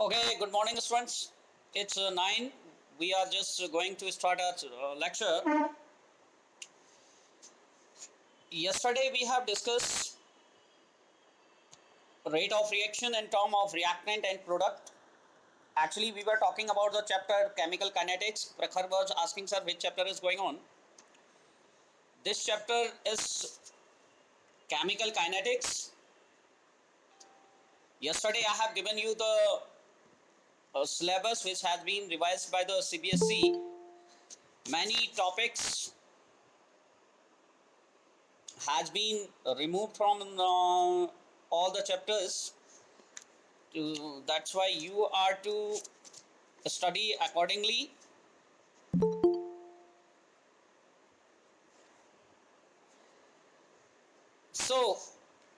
Okay, good morning, students. It's 9. We are just going to start our lecture. Yesterday, we have discussed rate of reaction in term of reactant and product. Actually, we were talking about the chapter chemical kinetics. Prakhar was asking, sir, which chapter is going on? This chapter is chemical kinetics. Yesterday, I have given you the syllabus which has been revised by the CBSE. Many topics has been removed from all the chapters. That's why you are to study accordingly. So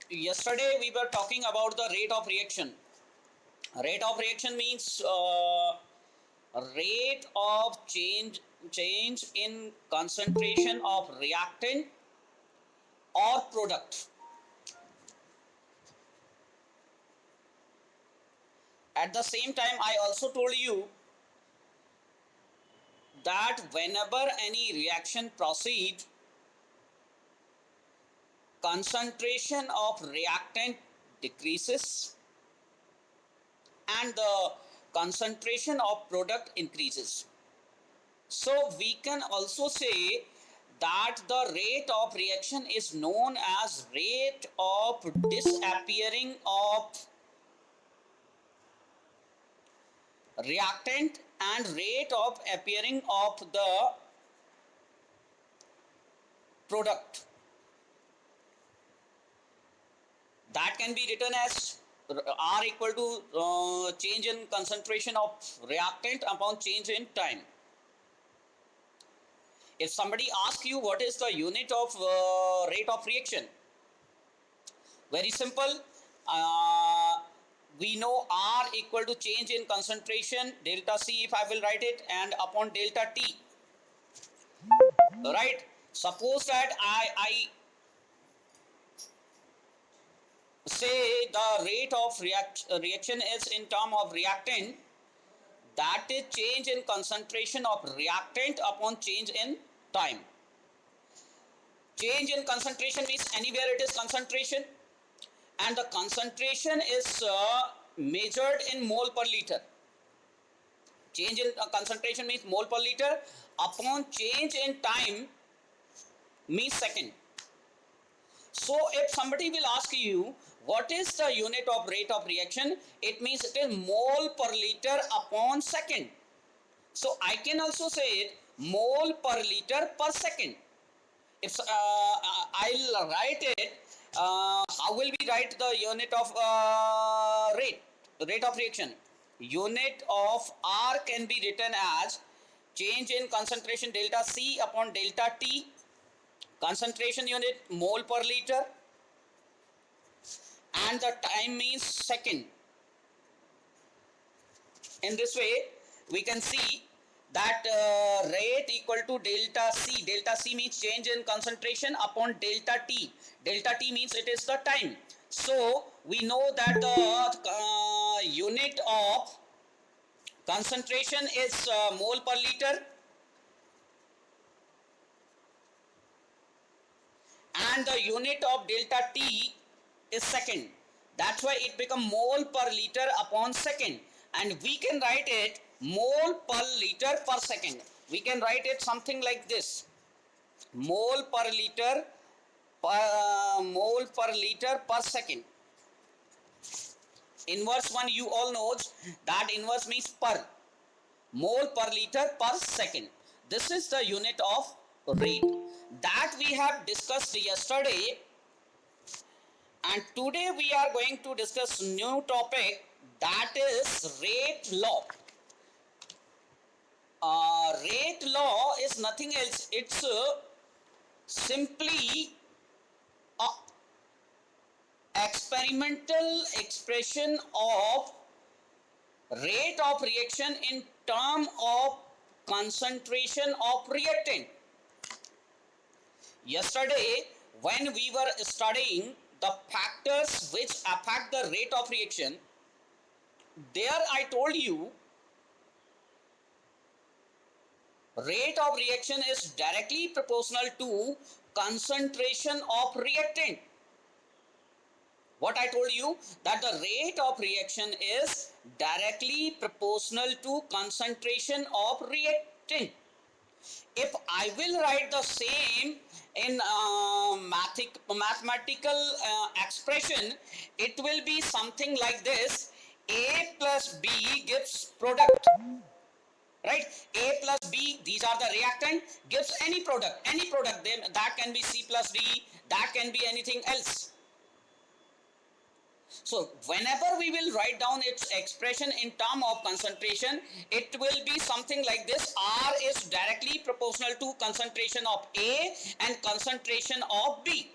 yesterday we were talking about the rate of reaction. Rate of reaction means rate of change in concentration of reactant or product. At the same time, I also told you that whenever any reaction proceeds, concentration of reactant decreases and the concentration of product increases. So we can also say that the rate of reaction is known as rate of disappearing of reactant and rate of appearing of the product. That can be written as R equal to change in concentration of reactant upon change in time. If somebody asks you what is the unit of rate of reaction, very simple. We know R equal to change in concentration delta C, if I will write it, and upon delta T. Right? Suppose that I say the rate of reaction is in term of reactant, that is change in concentration of reactant upon change in time. Change in concentration means anywhere it is concentration, and the concentration is measured in mole per liter. Change in concentration means mole per liter upon change in time means second. So if somebody will ask you what is the unit of rate of reaction, it means it is mole per liter upon second. So I can also say it mole per liter per second. If I'll write it, how will we write the unit of rate of reaction? Unit of R can be written as change in concentration delta C upon delta T, concentration unit mole per liter, and the time means second. In this way, we can see that rate equal to delta C. Delta C means change in concentration upon delta T. Delta T means it is the time. So we know that the unit of concentration is mole per liter, and the unit of delta T is second. That's why it become mole per liter upon second, and we can write it mole per liter per second. We can write it something like this: mole per liter per second. Inverse one you all knows that inverse means per. Mole per liter per second. This is the unit of rate that we have discussed yesterday, and today we are going to discuss new topic, that is rate law. Rate law is nothing else, it's simply a experimental expression of rate of reaction in term of concentration of reactant. Yesterday when we were studying the factors which affect the rate of reaction, there I told you rate of reaction is directly proportional to concentration of reactant. What I told you, that the rate of reaction is directly proportional to concentration of reactant. If I will write the same in mathematical expression, it will be something like this: A plus B gives product, right? A plus B, these are the reactant, gives any product, that can be C plus D, that can be anything else. So whenever we will write down its expression in term of concentration, it will be something like this: R is directly proportional to concentration of A and concentration of B.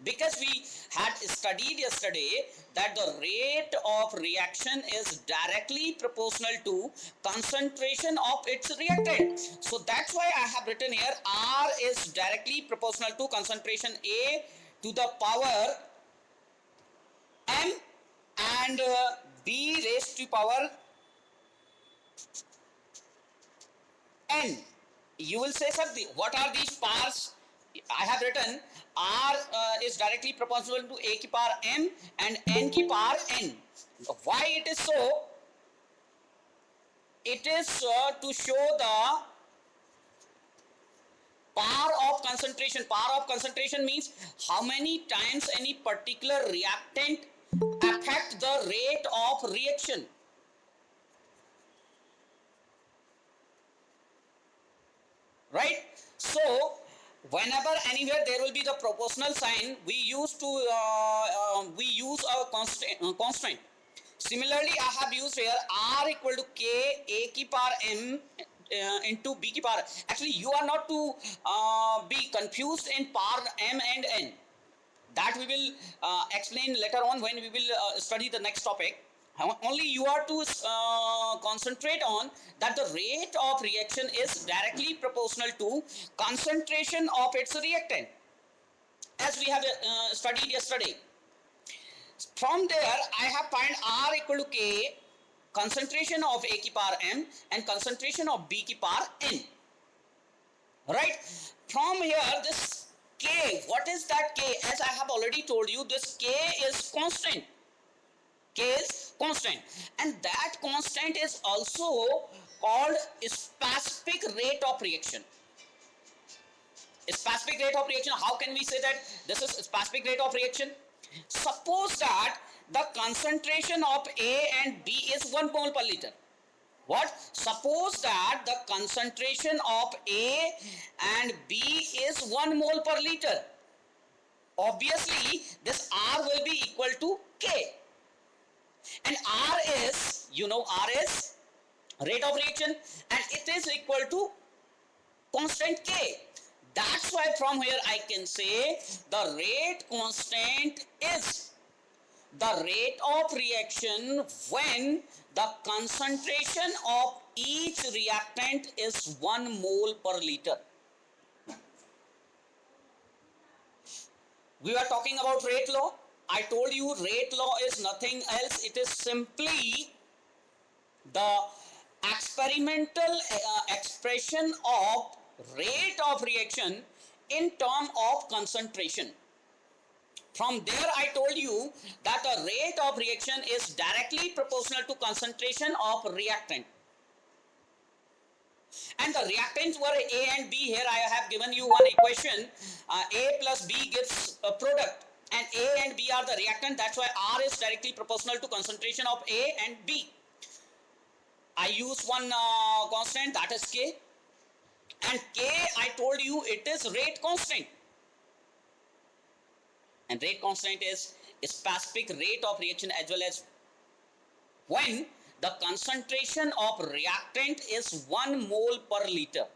Because we had studied yesterday that the rate of reaction is directly proportional to concentration of its reactant. So that's why I have written here R is directly proportional to concentration A to the power M and B raised to power N. You will say, sir, what are these powers? I have written R is directly proportional to A ki power M and N ki power N. Why it is so? It is to show the power of concentration. Power of concentration means how many times any particular reactant affect the rate of reaction. Right? So whenever anywhere there will be the proportional sign, we use a constant. Similarly, I have used here R equal to K A ki power M into B ki power. Actually, you are not to be confused in power M and N. That we will explain later on when we will study the next topic. Only you are to concentrate on that the rate of reaction is directly proportional to concentration of its reactant, as we have studied yesterday. From there, I have find R equal to K, concentration of A ki power M and concentration of B ki power N. Right? From here, this K, what is that K? As I have already told you, this K is constant. K is constant, and that constant is also called specific rate of reaction. Specific rate of reaction, how can we say that this is specific rate of reaction? Suppose that the concentration of A and B is 1 mole per liter. What? Suppose that the concentration of A and B is 1 mole per liter. Obviously, this R will be equal to K. And R is, R is rate of reaction, and it is equal to constant K. That's why from here I can say the rate constant is the rate of reaction when the concentration of each reactant is 1 mole per liter. We were talking about rate law. I told you rate law is nothing else. It is simply the experimental expression of rate of reaction in term of concentration. From there I told you that the rate of reaction is directly proportional to concentration of reactant. And the reactants were A and B. Here I have given you one equation. A plus B gives a product, and A and B are the reactant. That's why R is directly proportional to concentration of A and B. I use one constant, that is K, and K, I told you, it is rate constant, and rate constant is specific rate of reaction as well as when the concentration of reactant is 1 mole per liter.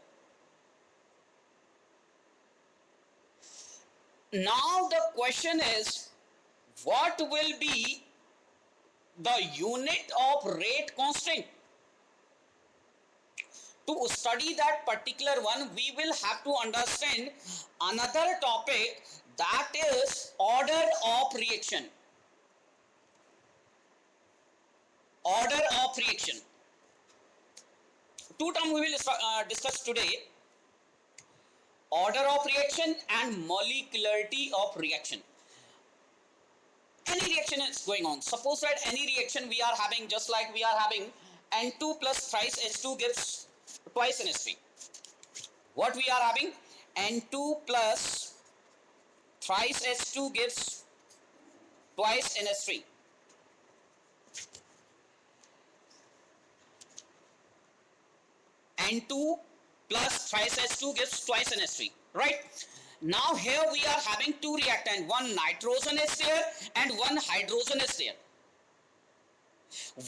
Now the question is, what will be the unit of rate constant? To study that particular one, we will have to understand another topic, that is order of reaction. order of reaction. Two terms we will discuss today: order of reaction and molecularity of reaction. Any reaction is going on. Suppose that any reaction we are having, just like we are having N2 plus thrice H2 gives twice NH3. What we are having? N2 plus thrice H2 gives twice NH3. N2 plus thrice H2 gives twice NH3, right? Now here we are having two reactants, one nitrogen is there and one hydrogen is there.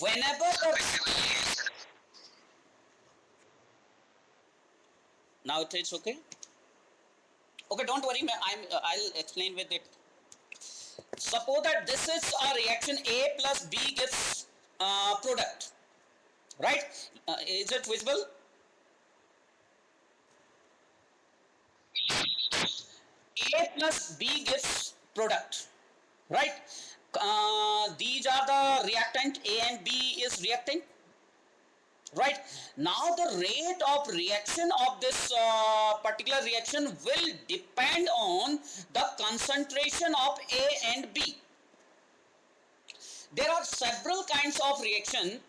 Whenever the now it's okay. Okay, don't worry, I'll explain with it. Suppose that this is a reaction A plus B gives product, right? Is it visible? A plus B gives product, right? These are the reactant. A and B is reactant, right? Now the rate of reaction of this particular reaction will depend on the concentration of A and B. There are several kinds of reaction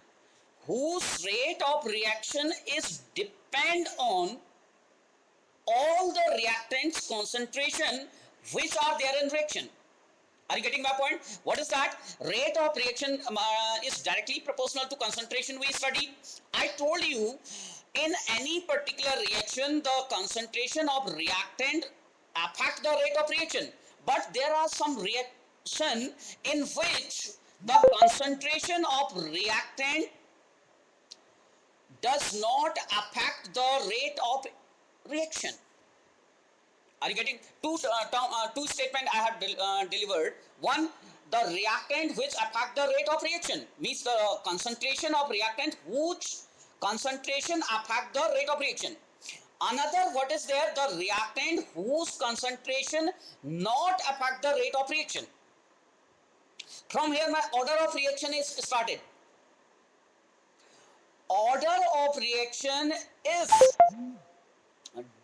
whose rate of reaction is depend on all the reactants concentration which are there in reaction. Are you getting my point? What is that? Rate of reaction is directly proportional to concentration we studied. I told you in any particular reaction the concentration of reactant affect the rate of reaction, but there are some reaction in which the concentration of reactant does not affect the rate of reaction. Are you getting? Two statement I have delivered. One, the reactant which affect the rate of reaction means the concentration of reactant whose concentration affect the rate of reaction. Another, what is there? The reactant whose concentration not affect the rate of reaction. From here my order of reaction is started. Order of reaction is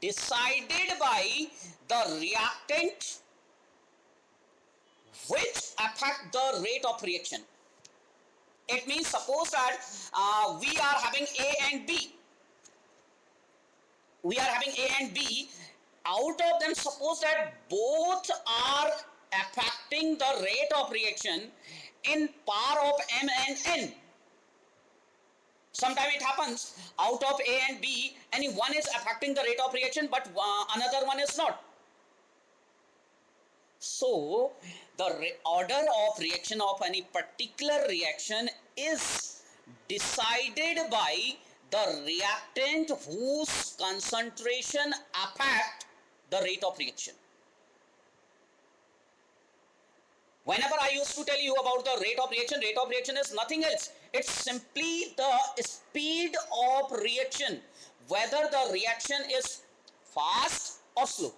decided by the reactant which affect the rate of reaction. It means suppose that we are having A and B. We are having A and B. Out of them, suppose that both are affecting the rate of reaction in power of M and N. Sometimes it happens out of A and B, any one is affecting the rate of reaction, but another one is not. So, the order of reaction of any particular reaction is decided by the reactant whose concentration affect the rate of reaction. Whenever I used to tell you about the rate of reaction is nothing else. It's simply the speed of reaction, whether the reaction is fast or slow.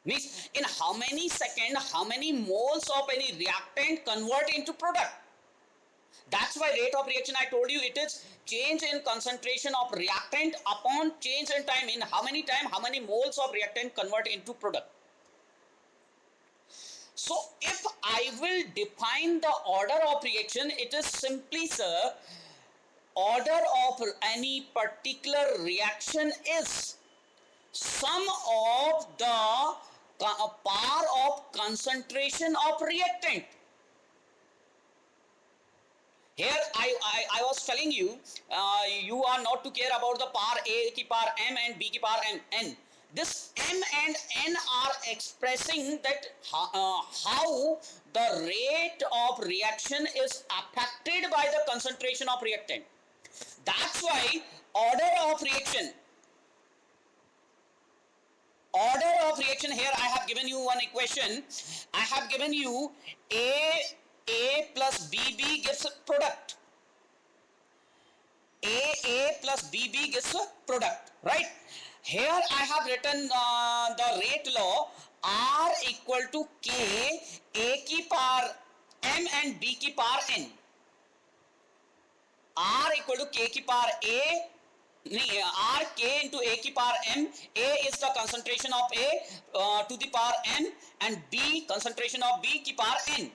Means in how many seconds, how many moles of any reactant convert into product. That's why rate of reaction, I told you, it is change in concentration of reactant upon change in time. In how many time, how many moles of reactant convert into product. So if I will define the order of reaction, it is simply, sir, order of any particular reaction is sum of the power of concentration of reactant. Here I was telling you, you are not to care about the power A ki power M and B ki power N. This M and N are expressing that how the rate of reaction is affected by the concentration of reactant. That's why order of reaction, here I have given you one equation. I have given you A plus BB gives a product. A plus BB gives a product, right? Here I have written the rate law R equal to K A ki power M and B ki power N. R equal to k की power a, R k into a की power m. A is the concentration of A to the power n, and B concentration of B की power n.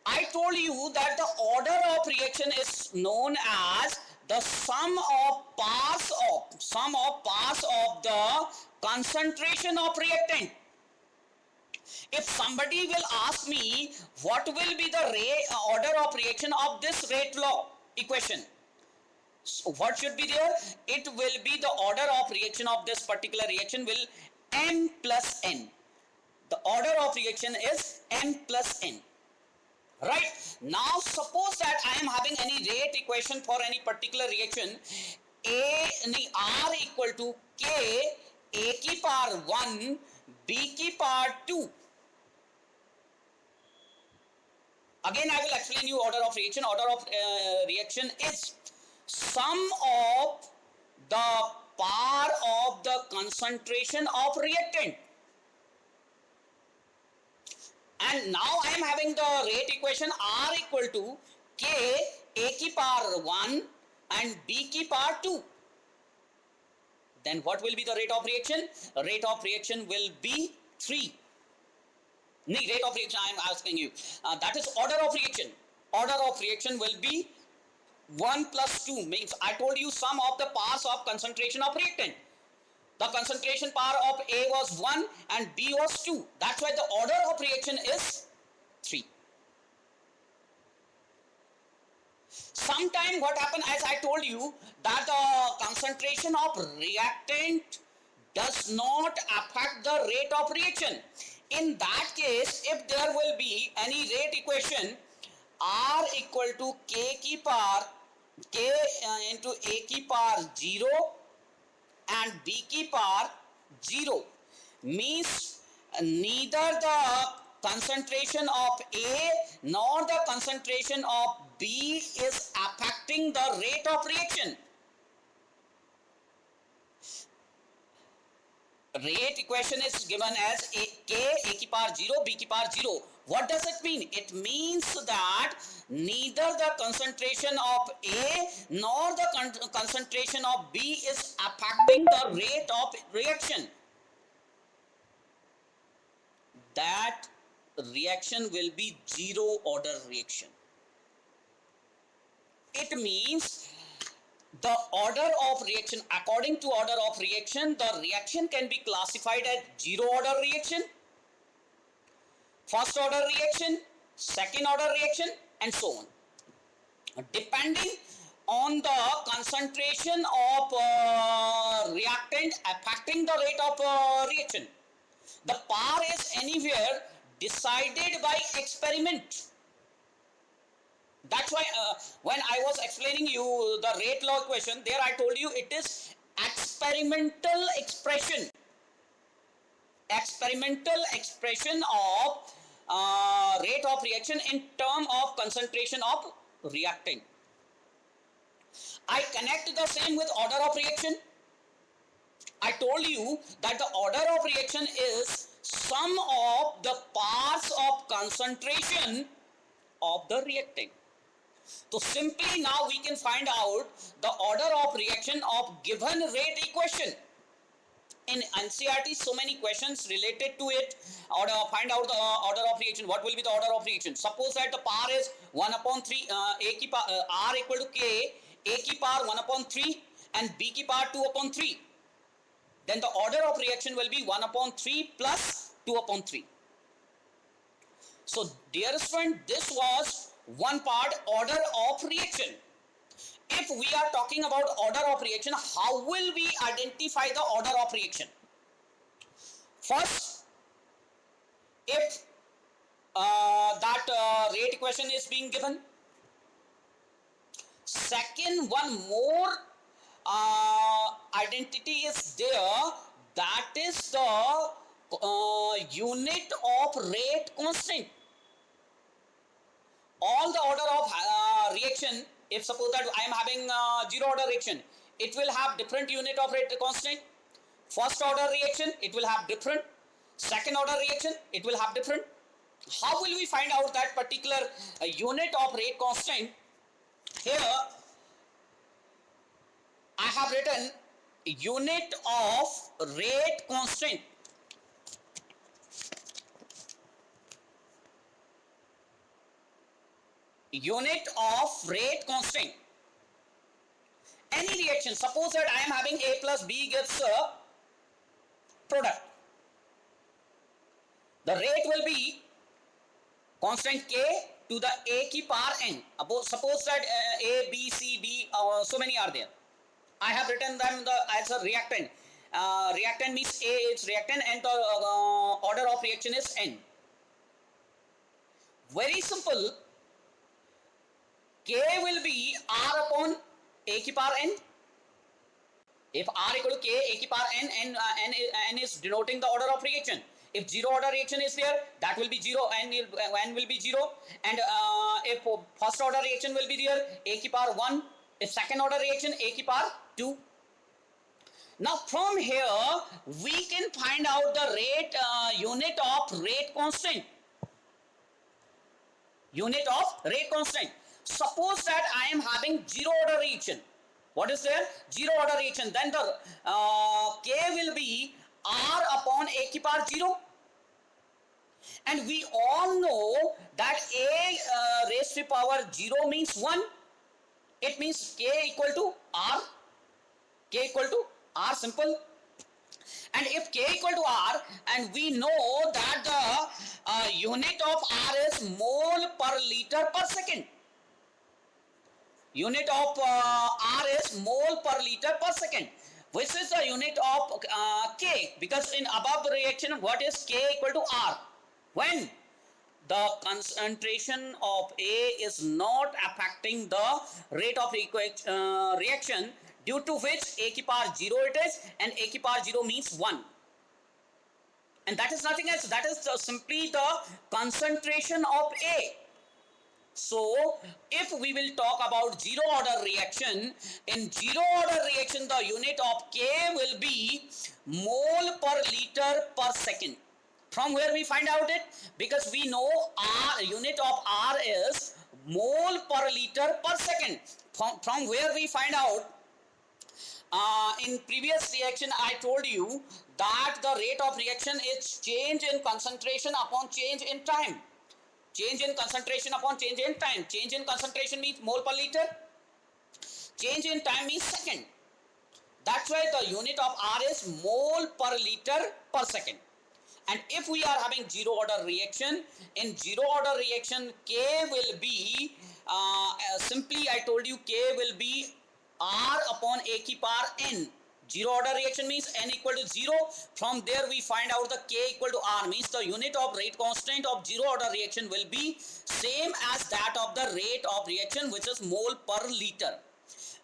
I told you that the order of reaction is known as the sum of parts of the concentration of reactant. If somebody will ask me what will be the order of reaction of this rate law equation, so what should be there? It will be the order of reaction of this particular reaction will m plus n. The order of reaction is m plus n. Right? Now suppose that I am having any rate equation for any particular reaction, R equal to k a की power 1 b की power 2. Again I will explain you order of reaction. Order of reaction is sum of the power of the concentration of reactant. And now I am having the rate equation R equal to k a की power 1 and b की power 2. Then what will be the rate of reaction? Rate of reaction will be 3. Rate of reaction I am asking you. That is order of reaction. Order of reaction will be 1 plus 2. Means I told you sum of the powers of concentration of reactant. The concentration power of A was 1 and B was 2. That's why the order of reaction is 3. Sometime what happened, as I told you, that the concentration of reactant does not affect the rate of reaction. In that case, if there will be any rate equation, R equal to k की power k into a की power 0 and b की power 0, means neither the concentration of A nor the concentration of B is affecting the rate of reaction. Rate equation is given as k a की power 0 b की power 0. What does it mean? It means that neither the concentration of A nor the concentration of B is affecting the rate of reaction. That reaction will be zero order reaction. It means the order of reaction, according to order of reaction, the reaction can be classified as zero order reaction, first order reaction, second order reaction, and so on, depending on the concentration of reactant affecting the rate of reaction. The power is anywhere decided by experiment. That's why when I was explaining you the rate law equation, there I told you it is experimental expression. Experimental expression of rate of reaction in term of concentration of reactant. I connect the same with order of reaction. I told you that the order of reaction is sum of the parts of concentration of the reactant. So simply now we can find out the order of reaction of given rate equation. In NCERT, so many questions related to it. Find out the order of reaction. What will be the order of reaction? Suppose that the power is 1 upon 3, R equal to K, A की power 1 upon 3 and B की power 2 upon 3. Then the order of reaction will be 1 upon 3 plus 2 upon 3. So dear student, this was one part, order of reaction. If we are talking about order of reaction, how will we identify the order of reaction? First, if that rate equation is being given. Second, one more identity is there, that is the unit of rate constant. All the order of reaction, if suppose that I am having zero order reaction, it will have different unit of rate constant. First order reaction, it will have different. Second order reaction, it will have different. How will we find out that particular unit of rate constant? Here I have written unit of rate constant. Unit of rate constant. Any reaction, suppose that I am having A plus B gives a product. The rate will be constant K to the A ki power n. Suppose that A, B, C, D, so many are there. I have written them as a reactant. Reactant means A is reactant and the order of reaction is n. Very simple. K will be R upon A ki power n. If R equal to K A ki power n, n is denoting the order of reaction. If zero order reaction is there, that will be 0, n will be 0. And if first order reaction will be there, A ki power 1. If second order reaction, A ki power 2. Now from here, we can find out the rate, unit of rate constant. Unit of rate constant. Suppose that I am having zero order reaction. What is there? Zero order reaction. Then the K will be R upon A ki power 0. And we all know that A raised to power 0 means 1. It means K equal to R. K equal to R, simple. And if K equal to R, and we know that the unit of R is mole per liter per second. Unit of R is mole per liter per second, which is the unit of K, because in above reaction, what is K equal to R? When the concentration of A is not affecting the rate of reaction, due to which A ki power 0 it is, and A ki power 0 means 1. And that is nothing else, that is simply the concentration of A. So, if we will talk about zero order reaction, in zero order reaction the unit of K will be mole per liter per second. From where we find out it? Because we know R, unit of R is mole per liter per second. From where we find out, in previous reaction I told you that the rate of reaction is change in concentration upon change in time. Change in concentration upon change in time. Change in concentration means mole per liter. Change in time means second. That's why the unit of R is mole per liter per second. And if we are having zero order reaction, in zero order reaction K will be, simply I told you K will be R upon A ki power n. Zero order reaction means n equal to 0. From there we find out the K equal to R, means the unit of rate constant of zero order reaction will be same as that of the rate of reaction, which is mole per liter.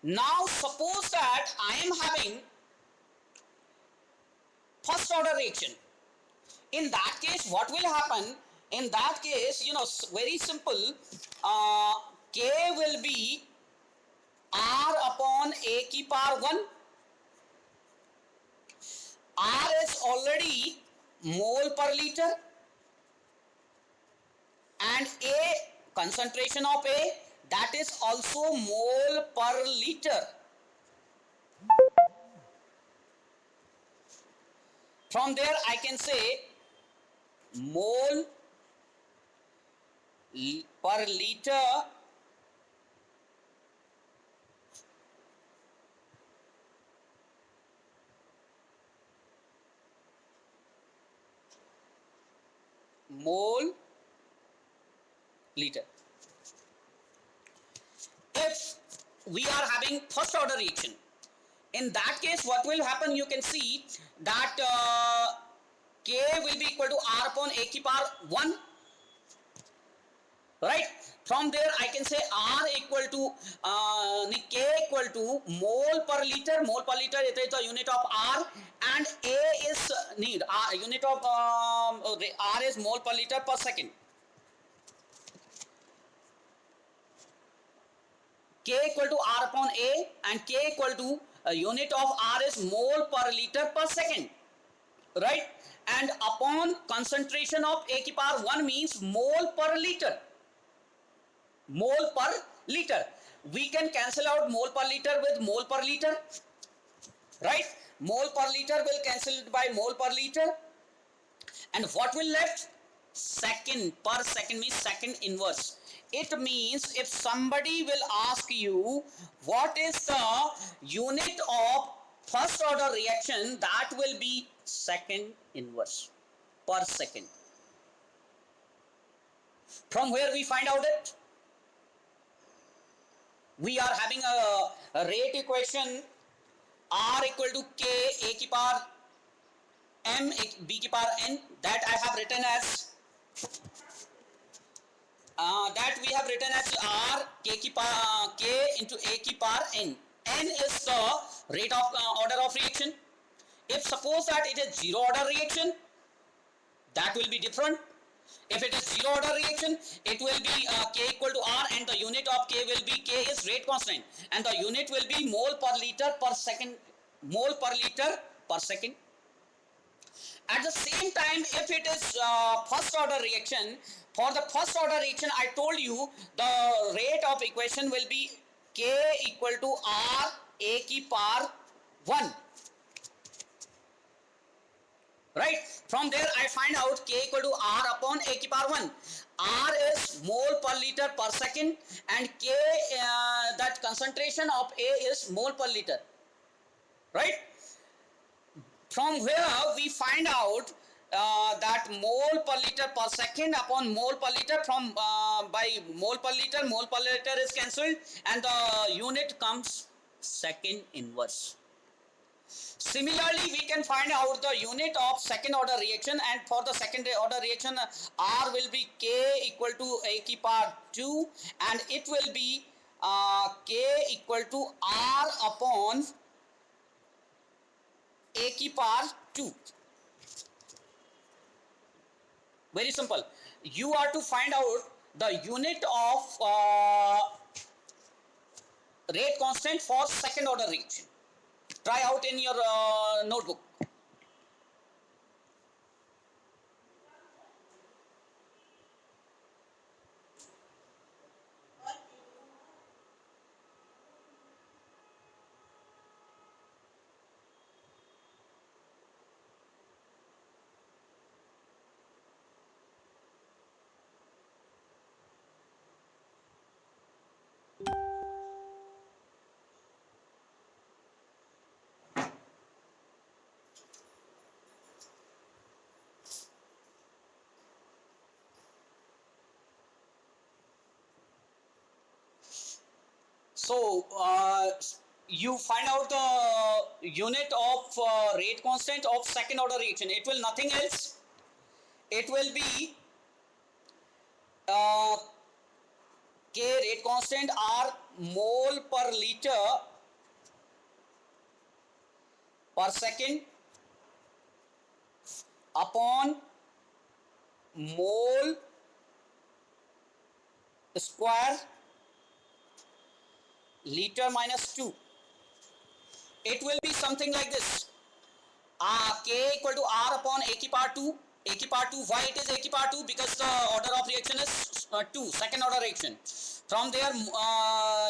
Now suppose that I am having first order reaction. In that case, what will happen? In that case, very simple, K will be R upon A ki power 1. R is already mole per liter, and A, concentration of A, that is also mole per liter. From there I can say mole per liter mole liter. If we are having first order reaction, in that case what will happen, you can see that K will be equal to R upon A ki power 1, right? From there I can say R equal to K equal to mole per liter. Mole per liter it is the unit of R, and A is unit of R is mole per liter per second. K equal to R upon A, and K equal to unit of R is mole per liter per second, right? And upon concentration of A ki power 1 means mole per liter. Mole per liter. We can cancel out mole per liter with mole per liter, right? Mole per liter will cancel by mole per liter, and what will left? Second. Per second means second inverse. It means if somebody will ask you what is the unit of first order reaction, that will be second inverse per second. From where we find out it? We are having a rate equation, R equal to K A ki power M B ki power N, that I have written as R K ki power K into A ki power N. N is the rate of order of reaction. If suppose that it is zero order reaction, that will be different. If it is zero order reaction, it will be K equal to R, and the unit of K will be, K is rate constant, and the unit will be mole per liter per second, mole per liter per second. At the same time, if it is first order reaction, for the first order reaction I told you the rate of equation will be K equal to R A ki power 1. Right? From there I find out K equal to R upon A ki power 1. R is mole per liter per second, and K, that concentration of A is mole per liter. Right? From where we find out that mole per liter per second upon mole per liter, from by mole per liter is cancelled, and the unit comes second inverse. Similarly, we can find out the unit of second order reaction, and for the second order reaction, R will be K equal to A ki power 2, and it will be K equal to R upon A ki power 2. Very simple. You are to find out the unit of rate constant for second order reaction. Try out in your notebook. So you find out the unit of rate constant of second order reaction. It will nothing else. It will be K rate constant R mole per liter per second upon mole square liter minus 2. It will be something like this. K equal to R upon A ki power 2. A ki power 2. Why it is A ki power 2? Because the order of reaction is 2, second order reaction. From there,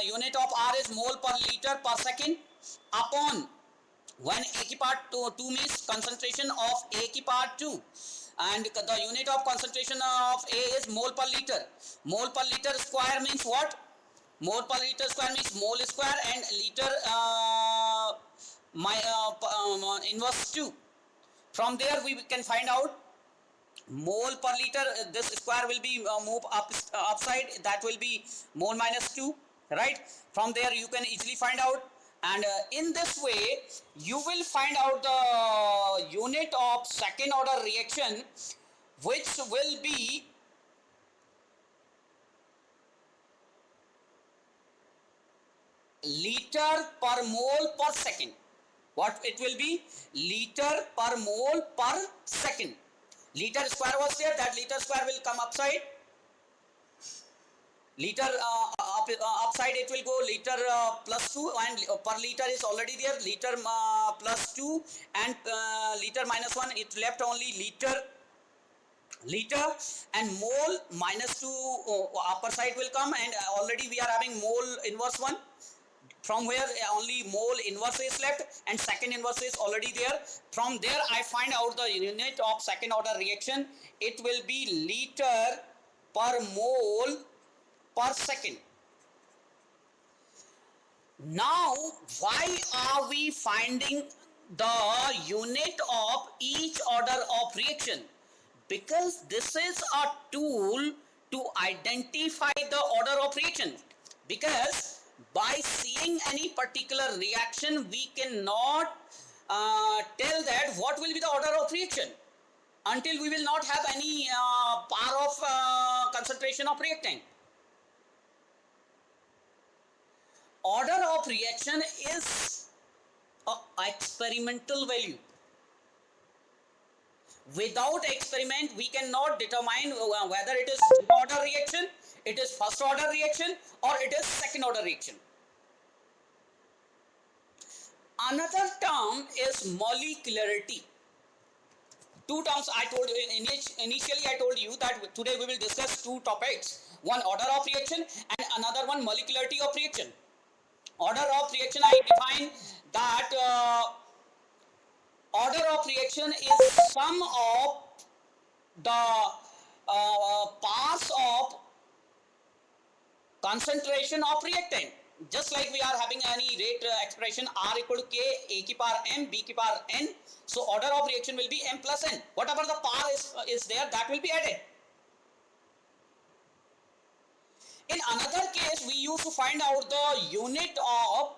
unit of R is mole per liter per second upon, when A ki power 2 means concentration of A ki power 2. And the unit of concentration of A is mole per liter. Mole per liter square means what? Mole per liter square means mole square, and liter inverse 2. From there we can find out mole per liter, this square will be move upside, that will be mole minus 2, right? From there you can easily find out, and in this way you will find out the unit of second order reaction, which will be liter per mole per second. What it will be? Liter per mole per second. Liter square was there, that liter square will come upside. Liter upside it will go liter plus 2, and per liter is already there, liter plus 2, and liter minus 1, it left only liter, and mole minus 2 upper side will come, and already we are having mole inverse 1, from where only mole inverse is left and second inverse is already there. From there I find out the unit of second order reaction. It will be liter per mole per second. Now why are we finding the unit of each order of reaction? Because this is a tool to identify the order of reaction. Because by seeing any particular reaction, we cannot tell that what will be the order of reaction until we will not have any power of concentration of reactant. Order of reaction is an experimental value. Without experiment, we cannot determine whether it is order reaction, it is first order reaction, or it is second order reaction. Another term is molecularity. Two terms I told you initially. I told you that today we will discuss two topics: one order of reaction and another one molecularity of reaction. Order of reaction, I define that order of reaction is sum of the parts of concentration of reactant. Just like we are having any rate expression R equal to K, A ki power M, B ki power N. So order of reaction will be M plus N. Whatever the power is there, that will be added. In another case, we used to find out the unit of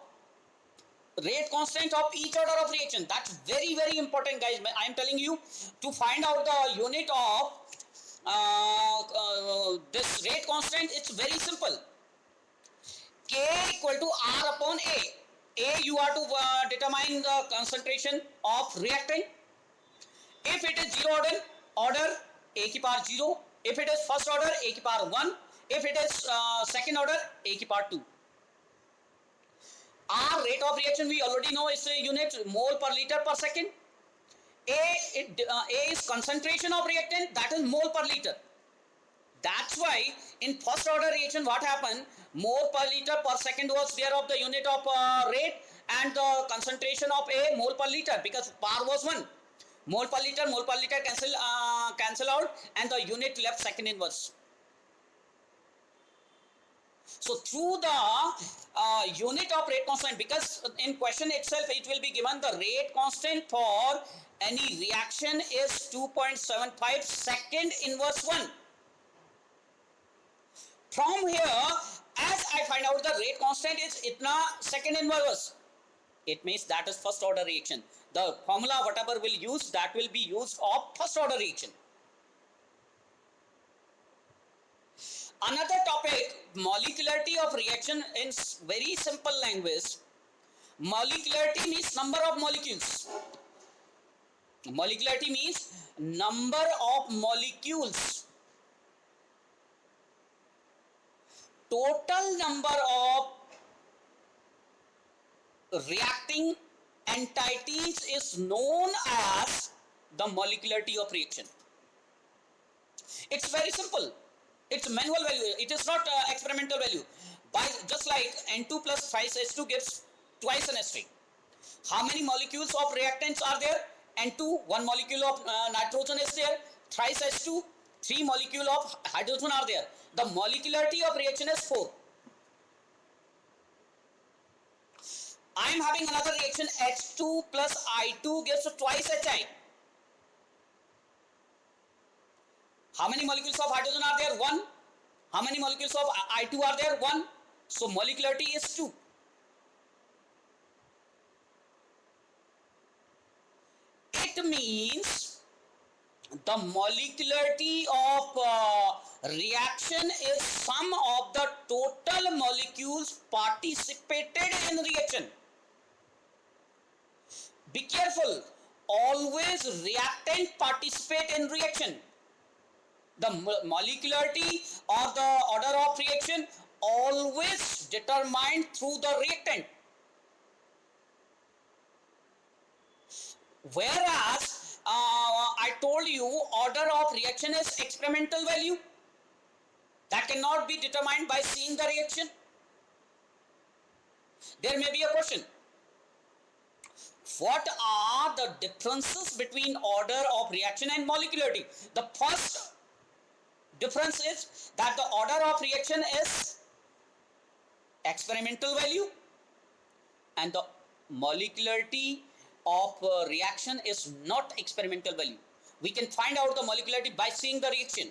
rate constant of each order of reaction. That's very, very important, guys. I am telling you, to find out the unit of this rate constant, it's very simple. K equal to R upon A. A, you are to determine the concentration of reactant. If it is zero order, A ki power 0. If it is first order, A ki power 1. If it is second order, A ki power 2. R, rate of reaction, we already know is a unit mole per liter per second. A is concentration of reactant, that is mole per liter. That's why in first order reaction what happened, mole per liter per second was there of the unit of rate, and the concentration of A mole per liter, because power was 1. Mole per liter cancel out, and the unit left second inverse. So through the unit of rate constant, because in question itself it will be given the rate constant for any reaction is 2.75 second inverse 1. From here, as I find out the rate constant is itna second inverse, it means that is first order reaction. The formula whatever will use, that will be used of first order reaction. Another topic, molecularity of reaction in very simple language. Molecularity means number of molecules. Molecularity means number of molecules. Total number of reacting entities is known as the molecularity of reaction. It's very simple. It's manual value. It is not experimental value. By just like N2 plus thrice H2 gives twice an H3. How many molecules of reactants are there? N2, 1 molecule of nitrogen is there. Thrice H2, 3 molecule of hydrogen are there. The molecularity of reaction is 4. I am having another reaction, H2 plus I2 gives twice HI. How many molecules of hydrogen are there? 1. How many molecules of I2 are there? 1. So molecularity is 2. It means the molecularity of reaction is sum of the total molecules participated in reaction. Be careful, always reactant participate in reaction. The molecularity of the order of reaction always determined through the reactant. Whereas I told you order of reaction is experimental value that cannot be determined by seeing the reaction. There may be a question. What are the differences between order of reaction and molecularity? The first difference is that the order of reaction is experimental value and the molecularity of reaction is not experimental value. We can find out the molecularity by seeing the reaction.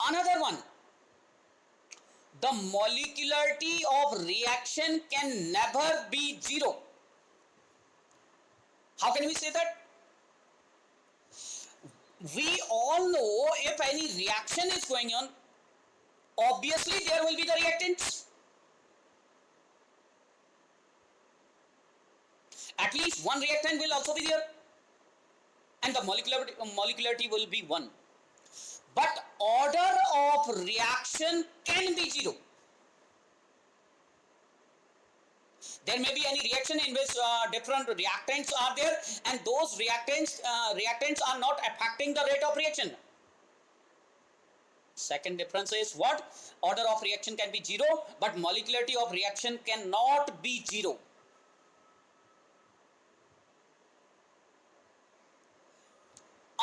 Another one, the molecularity of reaction can never be zero. How can we say that? We all know if any reaction is going on, obviously there will be the reactants. At least one reactant will also be there, and the molecularity will be 1. But order of reaction can be 0. There may be any reaction in which different reactants are there, and those reactants are not affecting the rate of reaction. Second difference is what? Order of reaction can be 0, but molecularity of reaction cannot be 0.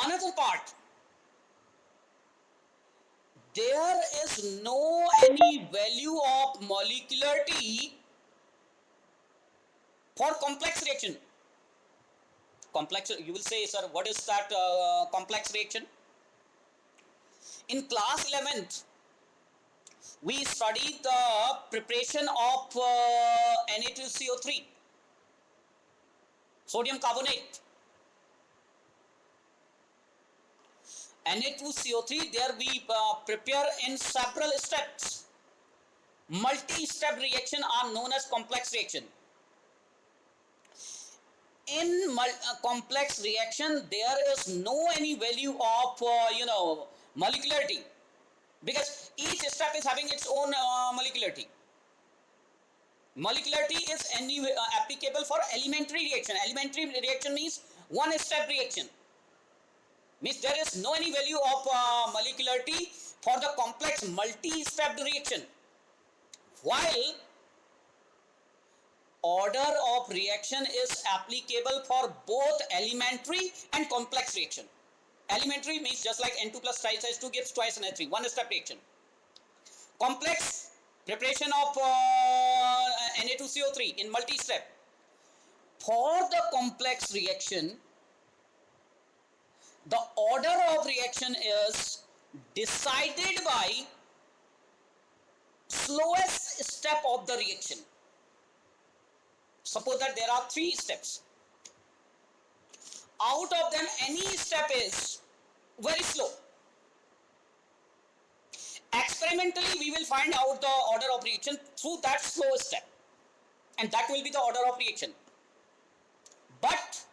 Another part, there is no any value of molecularity for complex reaction. Complex, you will say, sir, what is that complex reaction? In class 11th, we studied the preparation of Na2CO3, sodium carbonate. Na2CO3, there we prepare in several steps. Multi-step reaction are known as complex reaction. In complex reaction, there is no any value of molecularity, because each step is having its own molecularity. Molecularity is applicable for elementary reaction. Elementary reaction means one step reaction. Means there is no any value of molecularity for the complex multi-step reaction. While order of reaction is applicable for both elementary and complex reaction. Elementary means just like N2 plus twice 2 gives twice Na3, one step reaction. Complex, preparation of Na2CO3 in multi-step. For the complex reaction, the order of reaction is decided by slowest step of the reaction. Suppose that there are 3 steps. Out of them, any step is very slow. Experimentally, we will find out the order of reaction through that slow step, and that will be the order of reaction. But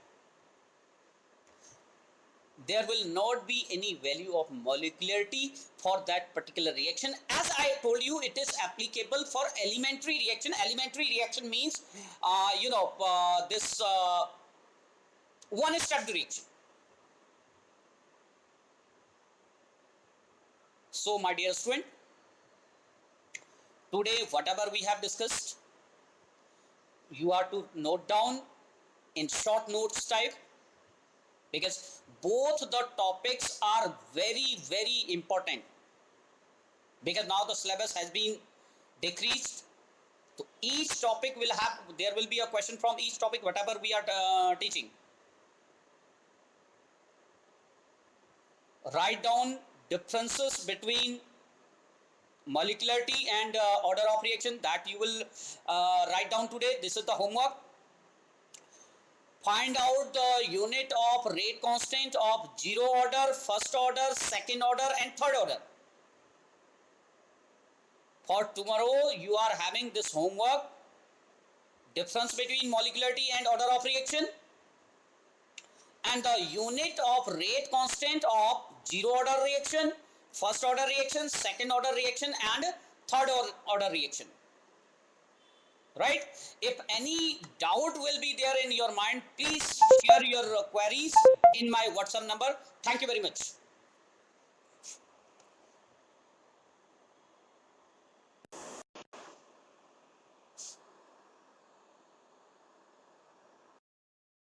there will not be any value of molecularity for that particular reaction. As I told you, it is applicable for elementary reaction. Elementary reaction means this one step reaction. So my dear student, today whatever we have discussed, you are to note down in short notes type, because both the topics are very, very important, because now the syllabus has been decreased. So each topic will have, there will be a question from each topic, whatever we are teaching. Write down differences between molecularity and order of reaction, that you will write down today. This is the homework. Find out the unit of rate constant of 0 order, first order, second order and third order. For tomorrow, you are having this homework, difference between molecularity and order of reaction, and the unit of rate constant of 0 order reaction, first order reaction, second order reaction and third order reaction. Right? If any doubt will be there in your mind, please share your queries in my WhatsApp number. Thank you very much.